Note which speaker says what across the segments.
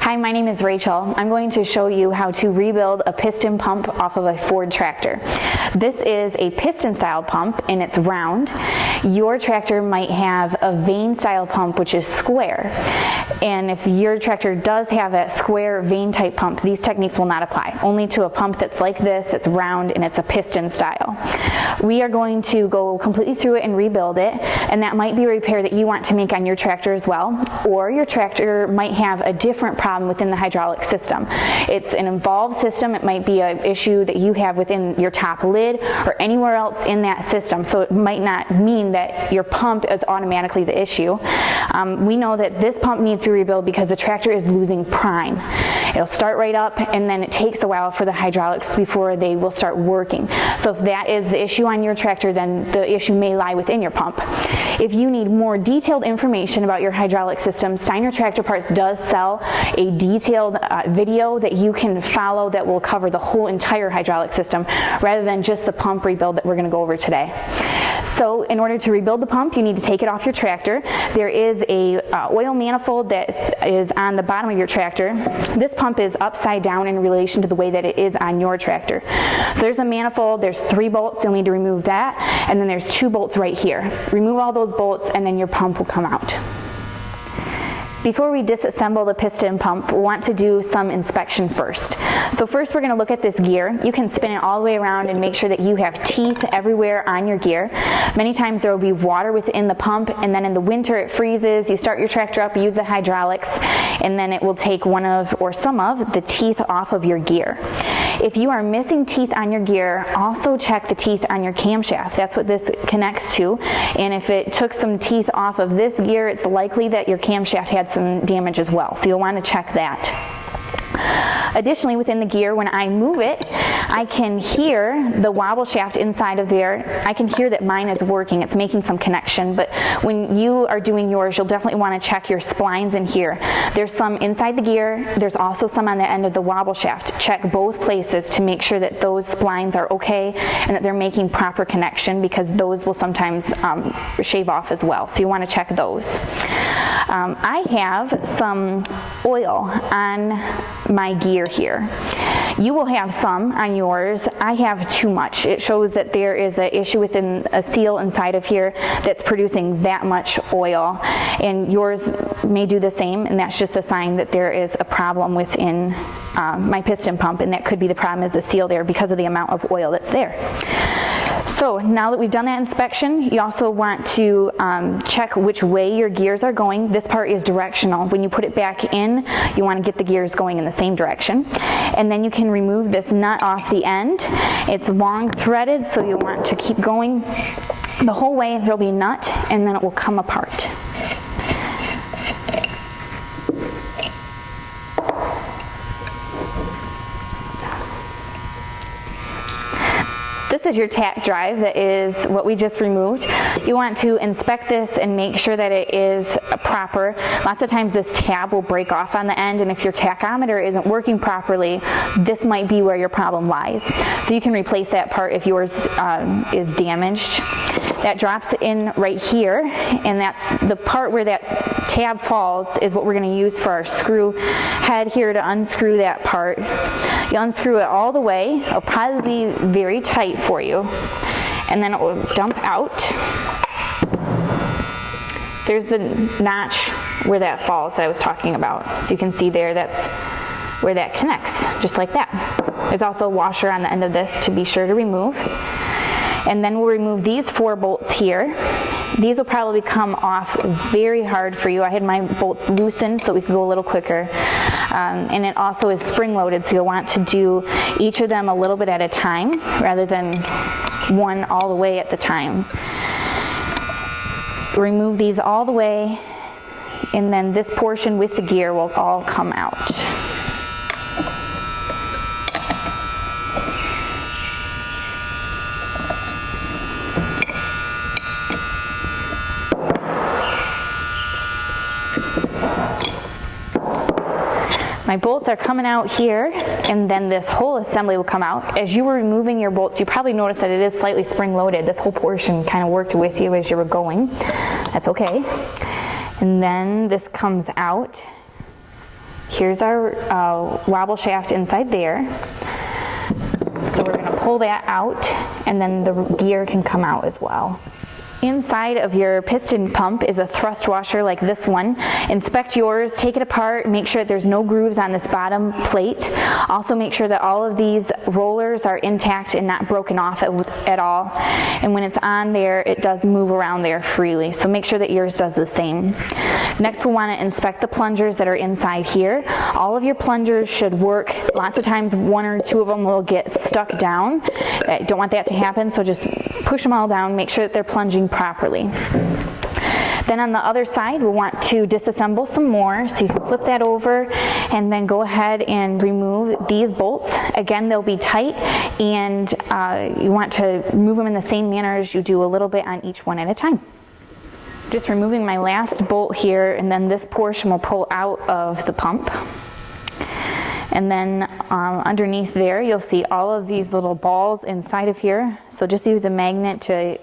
Speaker 1: Hi, my name is Rachel. I'm going to show you how to rebuild a piston pump off of a Ford tractor. This is a piston style pump and it's round. Your tractor might have a vane style pump which is square. And if your tractor does have that square vane type pump, these techniques will not apply. Only to a pump that's like this, it's round and it's a piston style. We are going to go completely through it and rebuild it, and that might be a repair that you want to make on your tractor as well, or your tractor might have a different problem within the hydraulic system. It's an involved system. It might be an issue that you have within your top lid or anywhere else in that system, so it might not mean that your pump is automatically the issue. We know that this pump needs to be rebuilt because the tractor is losing prime. It'll start right up and then it takes a while for the hydraulics before they will start working. So if that is the issue on your tractor, then the issue may lie within your pump. If you need more detailed information about your hydraulic system, Steiner Tractor Parts does sell a detailed video that you can follow that will cover the whole entire hydraulic system rather than just the pump rebuild that we're going to go over today. So in order to rebuild the pump, you need to take it off your tractor. There is a oil manifold that is on the bottom of your tractor. This pump is upside down in relation to the way that it is on your tractor. So there's a manifold, there's 3 bolts, you'll need to remove that, and then there's 2 bolts right here. Remove all those bolts and then your pump will come out. Before we disassemble the piston pump, we want to do some inspection first. So first we're going to look at this gear. You can spin it all the way around and make sure that you have teeth everywhere on your gear. Many times there will be water within the pump, and then in the winter it freezes. You start your tractor up, use the hydraulics, and then it will take one of or some of the teeth off of your gear. If you are missing teeth on your gear, also check the teeth on your camshaft. That's what this connects to. And if it took some teeth off of this gear, it's likely that your camshaft had some damage as well. So you'll want to check that. Additionally, within the gear, when I move it, I can hear the wobble shaft inside of there. I can hear that mine is working. It's making some connection, but when you are doing yours, you'll definitely want to check your splines in here. There's some inside the gear. There's also some on the end of the wobble shaft. Check both places to make sure that those splines are okay and that they're making proper connection, because those will sometimes shave off as well. So you want to check those. I have some oil on my gear here. You will have some on yours. I have too much. It shows that there is an issue within a seal inside of here that's producing that much oil, and yours may do the same, and that's just a sign that there is a problem within my piston pump, and that could be the problem is the seal there because of the amount of oil that's there. So now that we've done that inspection, you also want to check which way your gears are going. This part is directional. When you put it back in, you want to get the gears going in the same direction. And then you can remove this nut off the end. It's long threaded, so you want to keep going the whole way. There'll be a nut, and then it will come apart. This is your tack drive that is what we just removed. You want to inspect this and make sure that it is proper. Lots of times this tab will break off on the end, and if your tachometer isn't working properly, this might be where your problem lies. So you can replace that part if yours is damaged. That drops in right here, and that's the part where that tab falls is what we're going to use for our screw head here to unscrew that part. You unscrew it all the way. It'll probably be very tight for you, and then it will dump out. There's the notch where that falls that I was talking about. So you can see there, that's where that connects, just like that. There's also a washer on the end of this to be sure to remove. And then we'll remove these 4 bolts here. These will probably come off very hard for you. I had my bolts loosened so we could go a little quicker. And it also is spring loaded, so you'll want to do each of them a little bit at a time rather than one all the way at the time. Remove these all the way, and then this portion with the gear will all come out. My bolts are coming out here, and then this whole assembly will come out. As you were removing your bolts, you probably noticed that it is slightly spring-loaded. This whole portion kind of worked with you as you were going. That's okay. And then this comes out. Here's our wobble shaft inside there. So we're going to pull that out, and then the gear can come out as well. Inside of your piston pump is a thrust washer like this one. Inspect yours, take it apart, make sure that there's no grooves on this bottom plate. Also make sure that all of these rollers are intact and not broken off at all. And when it's on there, it does move around there freely. So make sure that yours does the same. Next, we'll want to inspect the plungers that are inside here. All of your plungers should work. Lots of times one or two of them will get stuck down. I don't want that to happen, so just push them all down, make sure that they're plunging properly. Then on the other side, we'll want to disassemble some more. So you can flip that over and then go ahead and remove these bolts. Again, they'll be tight, and you want to remove them in the same manner as you do a little bit on each one at a time. Just removing my last bolt here, and then this portion will pull out of the pump. And then underneath there, you'll see all of these little balls inside of here. So just use a magnet to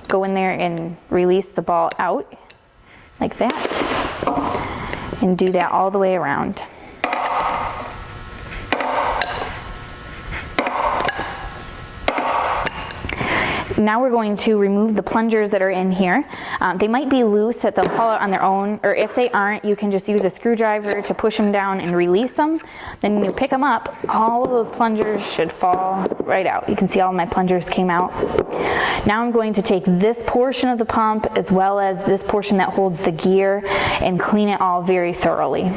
Speaker 1: go in there and release the ball out like that, and do that all the way around. Now we're going to remove the plungers that are in here. They might be loose that they'll fall out on their own, or if they aren't, you can just use a screwdriver to push them down and release them. Then when you pick them up, all of those plungers should fall right out. You can see all my plungers came out. Now I'm going to take this portion of the pump as well as this portion that holds the gear and clean it all very thoroughly.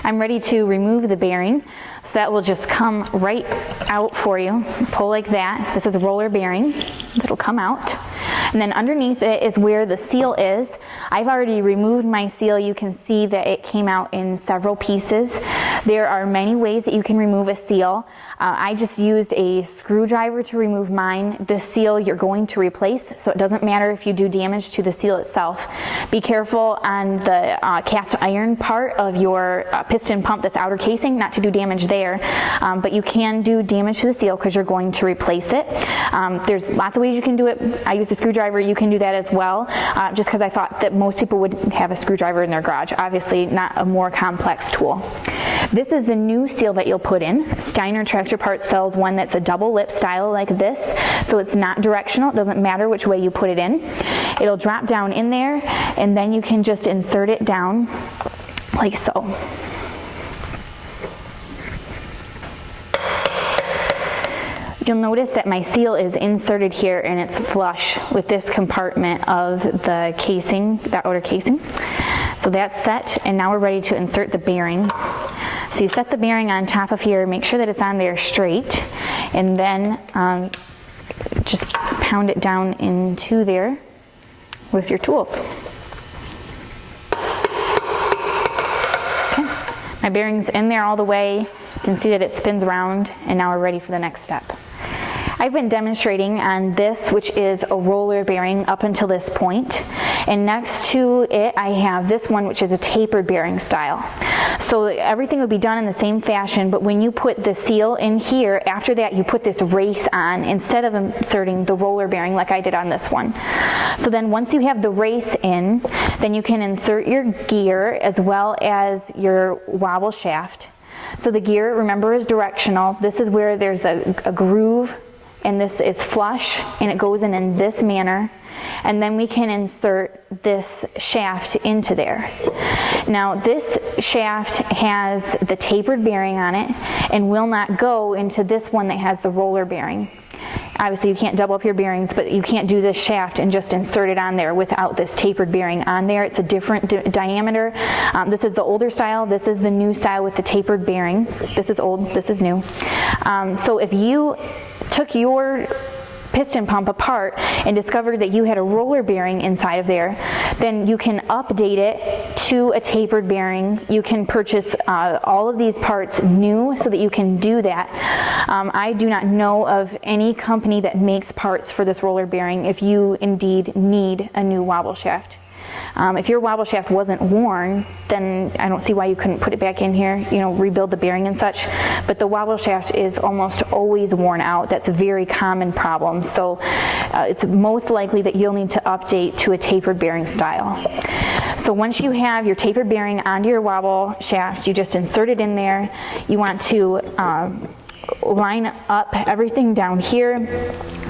Speaker 1: I'm ready to remove the bearing, so that will just come right out for you. Pull like that. This is a roller bearing. It'll come out. And then underneath it is where the seal is. I've already removed my seal. You can see that it came out in several pieces. There are many ways that you can remove a seal. I just used a screwdriver to remove mine. This seal you're going to replace, so it doesn't matter if you do damage to the seal itself. Be careful on the cast iron part of your piston pump, this outer casing, not to do damage there, but you can do damage to the seal because you're going to replace it. There's lots of ways you can do it. I used a screwdriver. You can do that as well, just because I thought that most people would have a screwdriver in their garage. Obviously not a more complex tool. This is the new seal that you'll put in. Steiner Tractor Parts sells one that's a double lip style like this, so it's not directional. It doesn't matter which way you put it in. It'll drop down in there, and then you can just insert it down like so. You'll notice that my seal is inserted here and it's flush with this compartment of the casing, the outer casing. So that's set, and now we're ready to insert the bearing. So you set the bearing on top of here, make sure that it's on there straight, and then just pound it down into there with your tools. Okay, my bearing's in there all the way. You can see that it spins around, and now we're ready for the next step. I've been demonstrating on this, which is a roller bearing, up until this point. And next to it, I have this one, which is a tapered bearing style. So everything would be done in the same fashion, but when you put the seal in here, after that you put this race on instead of inserting the roller bearing like I did on this one. So then once you have the race in, then you can insert your gear as well as your wobble shaft. So the gear, remember, is directional. This is where there's a groove, and this is flush, and it goes in this manner, and then we can insert this shaft into there. Now this shaft has the tapered bearing on it and will not go into this one that has the roller bearing. Obviously you can't double up your bearings, but you can't do this shaft and just insert it on there without this tapered bearing on there. It's a different diameter. This is the older style. This is the new style with the tapered bearing. This is old, this is new. So if you took your piston pump apart and discovered that you had a roller bearing inside of there, then you can update it to a tapered bearing. You can purchase all of these parts new so that you can do that. I do not know of any company that makes parts for this roller bearing if you indeed need a new wobble shaft. If your wobble shaft wasn't worn, then I don't see why you couldn't put it back in here, you know, rebuild the bearing and such. But the wobble shaft is almost always worn out. That's a very common problem. So it's most likely that you'll need to update to a tapered bearing style. So So once you have your tapered bearing onto your wobble shaft, you just insert it in there. You want to line up everything down here,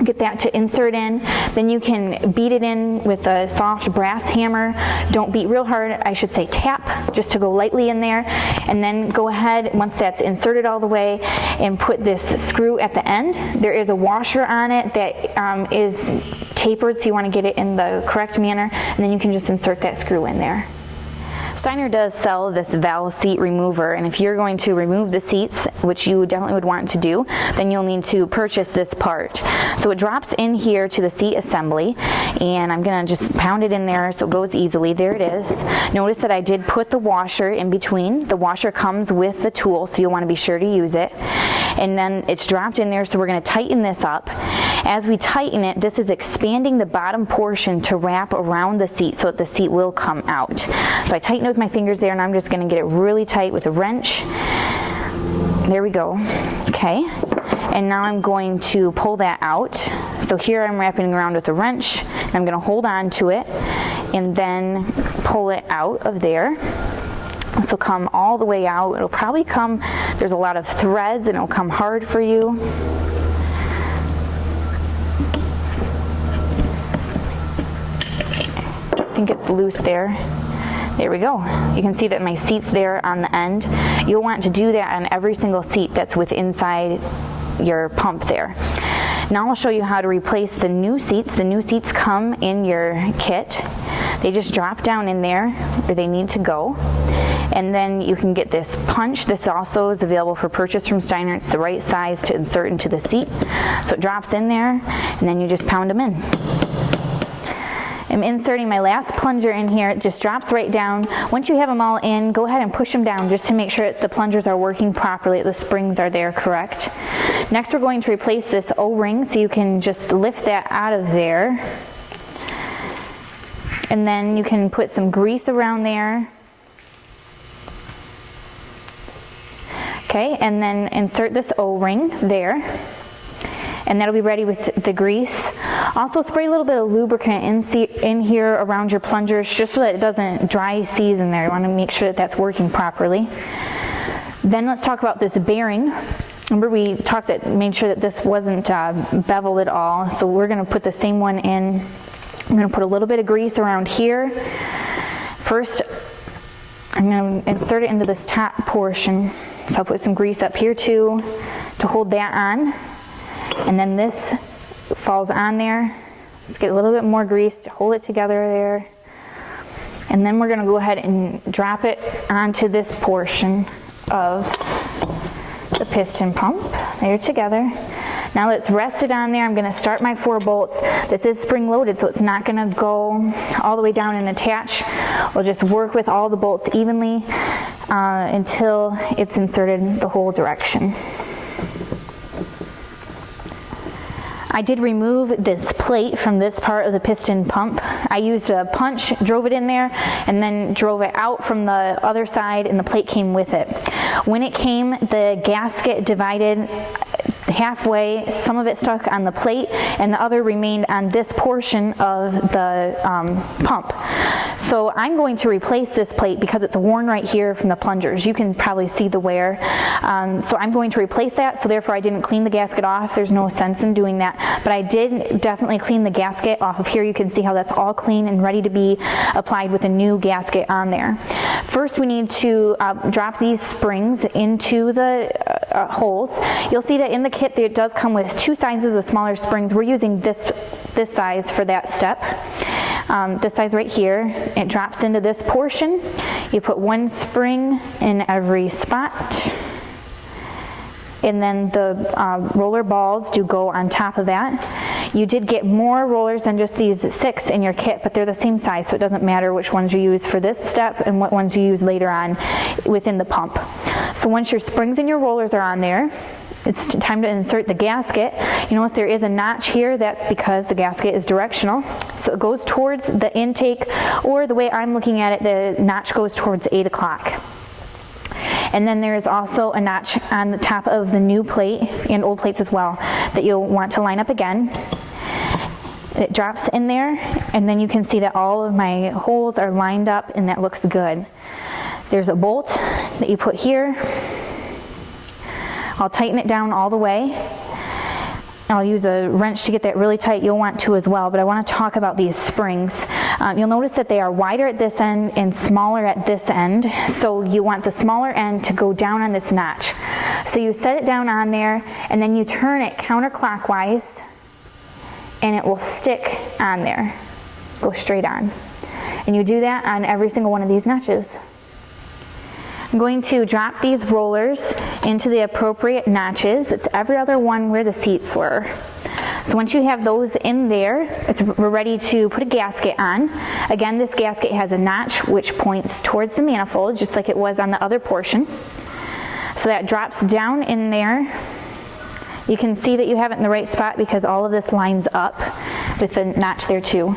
Speaker 1: get that to insert in. Then you can beat it in with a soft brass hammer. Don't beat real hard, I should say tap, just to go lightly in there. And then go ahead, once that's inserted all the way, and put this screw at the end. There is a washer on it that is tapered, so you want to get it in the correct manner, and then you can just insert that screw in there. Steiner does sell this valve seat remover, and if you're going to remove the seats, which you definitely would want to do, then you'll need to purchase this part. So it drops in here to the seat assembly, and I'm going to just pound it in there so it goes easily. There it is. Notice that I did put the washer in between. The washer comes with the tool, so you'll want to be sure to use it. And then it's dropped in there, so we're going to tighten this up. As we tighten it, this is expanding the bottom portion to wrap around the seat so that the seat will come out. So I tighten it with my fingers there, and I'm just going to get it really tight with a wrench. There we go. Okay. And now I'm going to pull that out. So here I'm wrapping around with a wrench. I'm going to hold on to it and then pull it out of there. This will come all the way out. It'll probably come, there's a lot of threads, and it'll come hard for you. I think it's loose there. There we go. You can see that my seat's there on the end. You'll want to do that on every single seat that's inside your pump there. Now I'll show you how to replace the new seats. The new seats come in your kit. They just drop down in there where they need to go. And then you can get this punch. This also is available for purchase from Steiner. It's the right size to insert into the seat. So it drops in there, and then you just pound them in. I'm inserting my last plunger in here. It just drops right down. Once you have them all in, go ahead and push them down just to make sure that the plungers are working properly, the springs are there correct. Next, we're going to replace this O-ring, so you can just lift that out of there. And then you can put some grease around there. Okay, and then insert this O-ring there. And that'll be ready with the grease. Also spray a little bit of lubricant in here around your plungers, just so that it doesn't dry seize in there. You want to make sure that that's working properly. Then let's talk about this bearing. Remember we made sure that this wasn't beveled at all, so we're going to put the same one in. I'm going to put a little bit of grease around here. First, I'm going to insert it into this top portion. So I'll put some grease up here too to hold that on. And then this falls on there. Let's get a little bit more grease to hold it together there. And then we're going to go ahead and drop it onto this portion of the piston pump. They're together. Now let's rest it on there. I'm going to start my 4 bolts. This is spring loaded, so it's not going to go all the way down and attach. We'll just work with all the bolts evenly until it's inserted the whole direction. I did remove this plate from this part of the piston pump. I used a punch, drove it in there, and then drove it out from the other side, and the plate came with it. When it came, the gasket divided halfway. Some of it stuck on the plate, and the other remained on this portion of the pump. So I'm going to replace this plate because it's worn right here from the plungers. You can probably see the wear. So I'm going to replace that, so therefore I didn't clean the gasket off. There's no sense in doing that. But I did definitely clean the gasket off of here. You can see how that's all clean and ready to be applied with a new gasket on there. First, we need to drop these springs into the holes. You'll see that in the kit it does come with 2 sizes of smaller springs. We're using this size for that step. This size right here. It drops into this portion. You put 1 spring in every spot. And then the roller balls do go on top of that. You did get more rollers than just these 6 in your kit, but they're the same size, so it doesn't matter which ones you use for this step and what ones you use later on within the pump. So once your springs and your rollers are on there, it's time to insert the gasket. You notice there is a notch here. That's because the gasket is directional. So it goes towards the intake, or the way I'm looking at it, the notch goes towards 8 o'clock. And then there's also a notch on the top of the new plate and old plates as well that you'll want to line up again. It drops in there, and then you can see that all of my holes are lined up, and that looks good. There's a bolt that you put here. I'll tighten it down all the way. I'll use a wrench to get that really tight. You'll want to as well, but I want to talk about these springs. You'll notice that they are wider at this end and smaller at this end, so you want the smaller end to go down on this notch. So you set it down on there, and then you turn it counterclockwise, and it will stick on there, go straight on. And you do that on every single one of these notches. I'm going to drop these rollers into the appropriate notches. It's every other one where the seats were. So once you have those in there, we're ready to put a gasket on. Again, this gasket has a notch which points towards the manifold, just like it was on the other portion. So that drops down in there. You can see that you have it in the right spot because all of this lines up with the notch there too.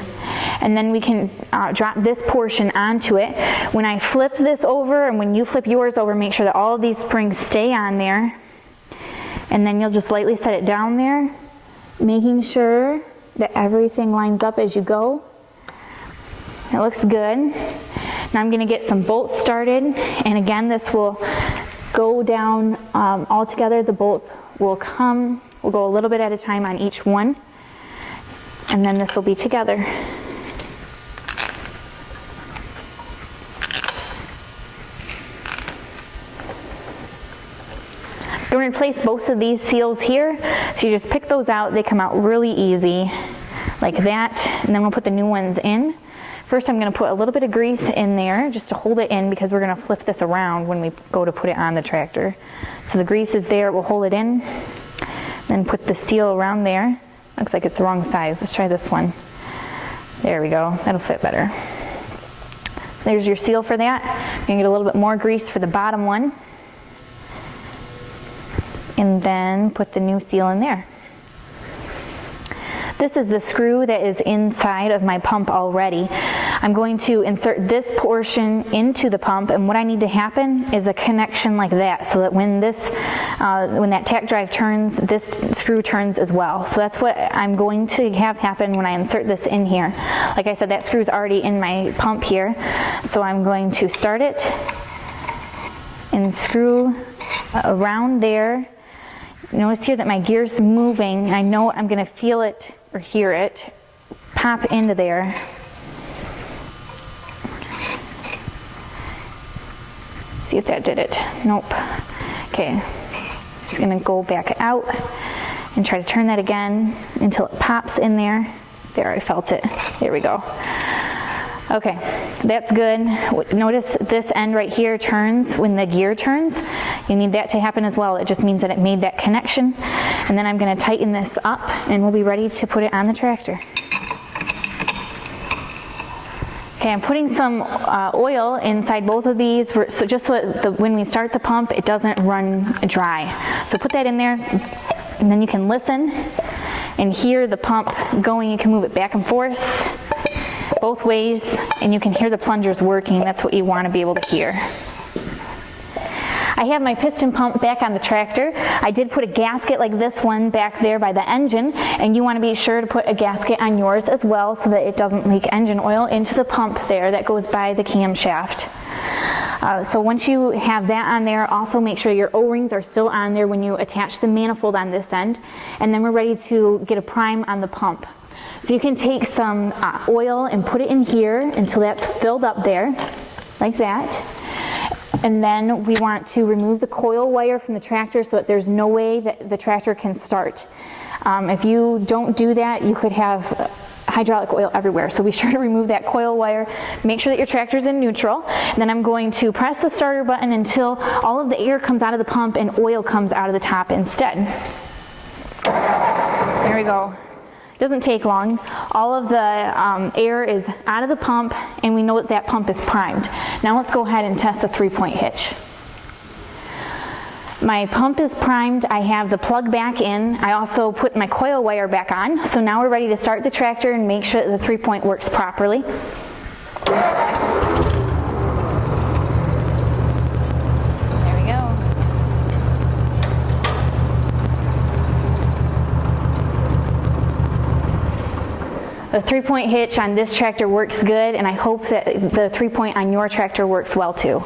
Speaker 1: And then we can drop this portion onto it. When I flip this over, and when you flip yours over, make sure that all of these springs stay on there. And then you'll just lightly set it down there, making sure that everything lines up as you go. It looks good. Now I'm going to get some bolts started, and again, this will go down all together. The bolts will we'll go a little bit at a time on each one, and then this will be together. You're going to replace both of these seals here, so you just pick those out. They come out really easy, like that, and then we'll put the new ones in. First, I'm going to put a little bit of grease in there just to hold it in, because we're going to flip this around when we go to put it on the tractor. So the grease is there, we'll hold it in, then put the seal around there. Looks like it's the wrong size. Let's try this one. There we go, that'll fit better. There's your seal for that. You're going to get a little bit more grease for the bottom one, and then put the new seal in there. This is the screw that is inside of my pump already. I'm going to insert this portion into the pump, and what I need to happen is a connection like that, so that when that tack drive turns, this screw turns as well. So that's what I'm going to have happen when I insert this in here. Like I said, that screw's already in my pump here, so I'm going to start it and screw around there. Notice here that my gear's moving. I know I'm going to feel it or hear it pop into there. See if that did it. Nope. Okay, just going to go back out and try to turn that again until it pops in there. There, I felt it. There we go. Okay, that's good. Notice this end right here turns when the gear turns. You need that to happen as well. It just means that it made that connection. And then I'm going to tighten this up, and we'll be ready to put it on the tractor. Okay, I'm putting some oil inside both of these, so just so when we start the pump, it doesn't run dry. So put that in there, and then you can listen and hear the pump going. You can move it back and forth both ways, and you can hear the plungers working. That's what you want to be able to hear. I have my piston pump back on the tractor. I did put a gasket like this one back there by the engine, and you want to be sure to put a gasket on yours as well so that it doesn't leak engine oil into the pump there that goes by the camshaft. So once you have that on there, also make sure your O-rings are still on there when you attach the manifold on this end, and then we're ready to get a prime on the pump. So you can take some oil and put it in here until that's filled up there, like that. And then we want to remove the coil wire from the tractor so that there's no way that the tractor can start. If you don't do that, you could have hydraulic oil everywhere. So be sure to remove that coil wire. Make sure that your tractor's in neutral. And then I'm going to press the starter button until all of the air comes out of the pump and oil comes out of the top instead. There we go. Doesn't take long. All of the air is out of the pump, and we know that that pump is primed. Now let's go ahead and test the 3-point hitch. My pump is primed. I have the plug back in. I also put my coil wire back on. So now we're ready to start the tractor and make sure that the 3-point works properly. the 3-point hitch on this tractor works good, and I hope that the 3-point on your tractor works well too.